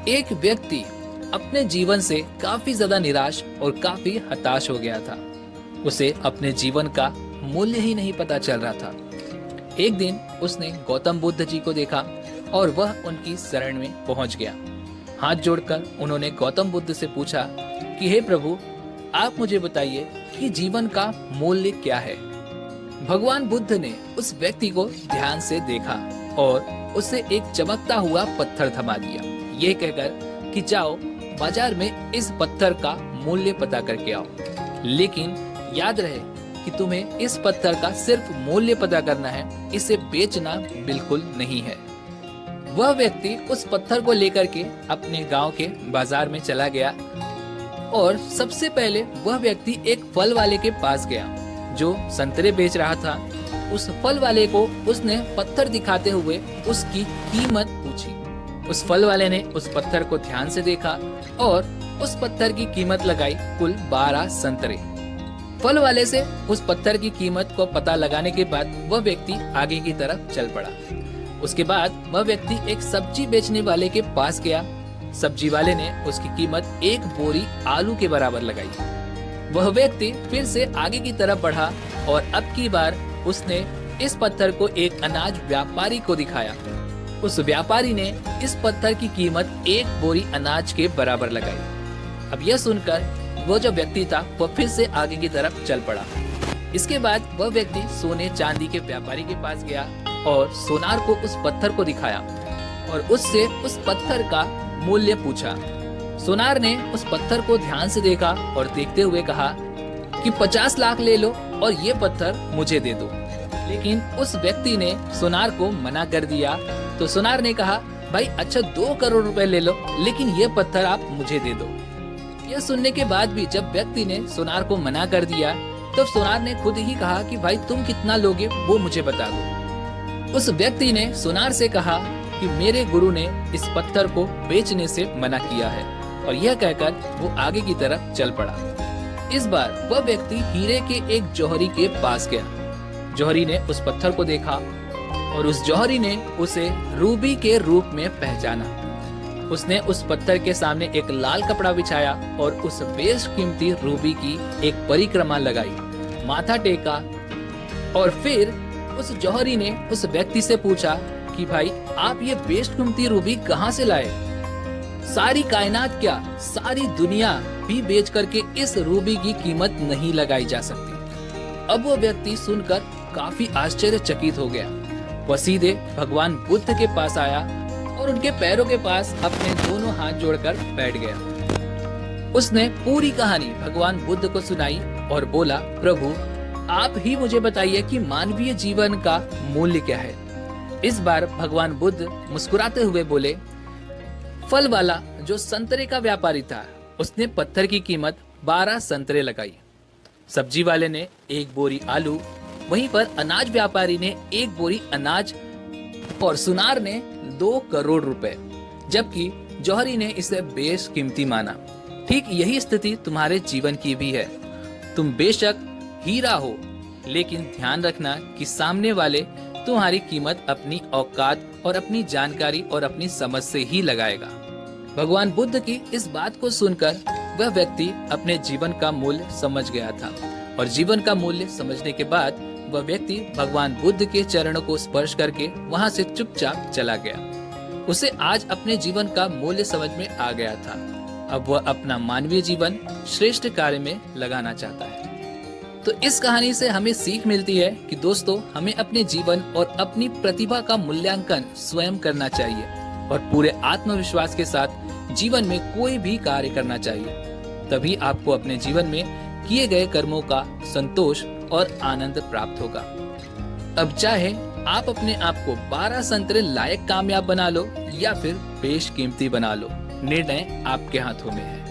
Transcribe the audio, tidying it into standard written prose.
एक व्यक्ति अपने जीवन से काफी ज्यादा निराश और काफी हताश हो गया था। उसे अपने जीवन का मूल्य ही नहीं पता चल रहा था। एक दिन उसने गौतम बुद्ध जी को देखा और वह उनकी शरण में पहुंच गया। हाथ जोड़कर उन्होंने गौतम बुद्ध से पूछा कि हे प्रभु, आप मुझे बताइए कि जीवन का मूल्य क्या है। भगवान बुद्ध ने उस व्यक्ति को ध्यान से देखा और उसे एक चमकता हुआ पत्थर थमा दिया, ये कहकर कि जाओ बाजार में इस पत्थर का मूल्य पता करके आओ। लेकिन याद रहे कि तुम्हें इस पत्थर का सिर्फ मूल्य पता करना है, इसे बेचना बिल्कुल नहीं है। वह व्यक्ति उस पत्थर को लेकर के अपने गांव के बाजार में चला गया और सबसे पहले वह व्यक्ति एक फल वाले के पास गया जो संतरे बेच रहा था। उस फल वाले को उसने पत्थर दिखाते हुए उसकी कीमत पूछी। उस फल वाले ने उस पत्थर को ध्यान से देखा और उस पत्थर की कीमत लगाई कुल 12 संतरे। फल वाले से उस पत्थर की कीमत को पता लगाने के बाद वह व्यक्ति आगे की तरफ चल पड़ा। उसके बाद वह व्यक्ति एक सब्जी बेचने वाले के पास गया। सब्जी वाले ने उसकी कीमत 1 बोरी आलू के बराबर लगाई। वह व्यक्ति फिर से आगे की तरफ बढ़ा और अब की बार उसने इस पत्थर को एक अनाज व्यापारी को दिखाया। उस व्यापारी ने इस पत्थर की कीमत 1 बोरी अनाज के बराबर लगाई। अब यह सुनकर वो जो व्यक्ति था वह फिर से आगे की तरफ चल पड़ा। इसके बाद वह व्यक्ति सोने चांदी के व्यापारी के पास गया और सोनार को उस पत्थर को दिखाया और उससे उस पत्थर का मूल्य पूछा। सोनार ने उस पत्थर को ध्यान से देखा और देखते हुए कहा कि 50 लाख ले लो और ये पत्थर मुझे दे दो। लेकिन उस व्यक्ति ने सोनार को मना कर दिया। तो सोनार ने कहा, भाई अच्छा 2 करोड़ रुपए ले लो, लेकिन ये पत्थर आप मुझे दे दो। यह सुनने के बाद भी जब व्यक्ति ने सोनार को मना कर दिया तो सोनार ने खुद ही कहा कि भाई तुम कितना लोगे वो मुझे बता दो। उस व्यक्ति ने सोनार से कहा कि मेरे गुरु ने इस पत्थर को बेचने से मना किया है, और यह कहकर वो आगे की तरफ चल पड़ा। इस बार वह व्यक्ति हीरे के एक जौहरी के पास गया। जौहरी ने उस पत्थर को देखा और उस जौहरी ने उसे रूबी के रूप में पहचाना। उसने उस पत्थर के सामने एक लाल कपड़ा बिछाया और उस बेशकीमती रूबी की एक परिक्रमा लगाई, माथा टेका और फिर उस जौहरी ने उस व्यक्ति से पूछा कि भाई आप ये बेशकीमती रूबी कहाँ से लाए? सारी कायनात क्या, सारी दुनिया भी बेच करके इस रूबी की कीमत नहीं लगाई जा सकती। अब वो व्यक्ति सुनकर काफी आश्चर्यचकित हो गया। वह सीधे भगवान बुद्ध के पास आया और उनके पैरों के पास अपने दोनों हाथ जोड़कर बैठ गया। उसने पूरी कहानी भगवान बुद्ध को सुनाई और बोला, प्रभु आप ही मुझे बताइए कि मानवीय जीवन का मूल्य क्या है। इस बार भगवान बुद्ध मुस्कुराते हुए बोले, फल वाला जो संतरे का व्यापारी था उसने पत्थर की कीमत 12 संतरे लगाई। सब्जी वाले ने 1 बोरी आलू, वहीं पर अनाज व्यापारी ने 1 बोरी अनाज और सुनार ने 2 करोड़ रुपए, जबकि जौहरी ने इसे बेशकीमती माना। ठीक यही स्थिति तुम्हारे जीवन की भी है। तुम बेशक हीरा हो, लेकिन ध्यान रखना कि सामने वाले तुम्हारी कीमत अपनी औकात और अपनी जानकारी और अपनी समझ से ही लगाएगा। भगवान बुद्ध की इस बात को सुनकर वह व्यक्ति अपने जीवन का मूल्य समझ गया था, और जीवन का मूल्य समझने के बाद वह व्यक्ति भगवान बुद्ध के चरणों को स्पर्श करके वहां से चुपचाप चला गया। उसे आज अपने जीवन का मूल्य समझ में आ गया था। अब वह अपना मानवीय जीवन श्रेष्ठ कार्य में लगाना चाहता है। तो इस कहानी से हमें सीख मिलती है कि दोस्तों, हमें अपने जीवन और अपनी प्रतिभा का मूल्यांकन स्वयं करना चाहिए और पूरे आत्मविश्वास के साथ जीवन में कोई भी कार्य करना चाहिए। तभी आपको अपने जीवन में किए गए कर्मों का संतोष और आनंद प्राप्त होगा। अब चाहे आप अपने आप को 12 संतरे लायक कामयाब बना लो या फिर बेशकीमती बना लो, निर्णय आपके हाथों में है।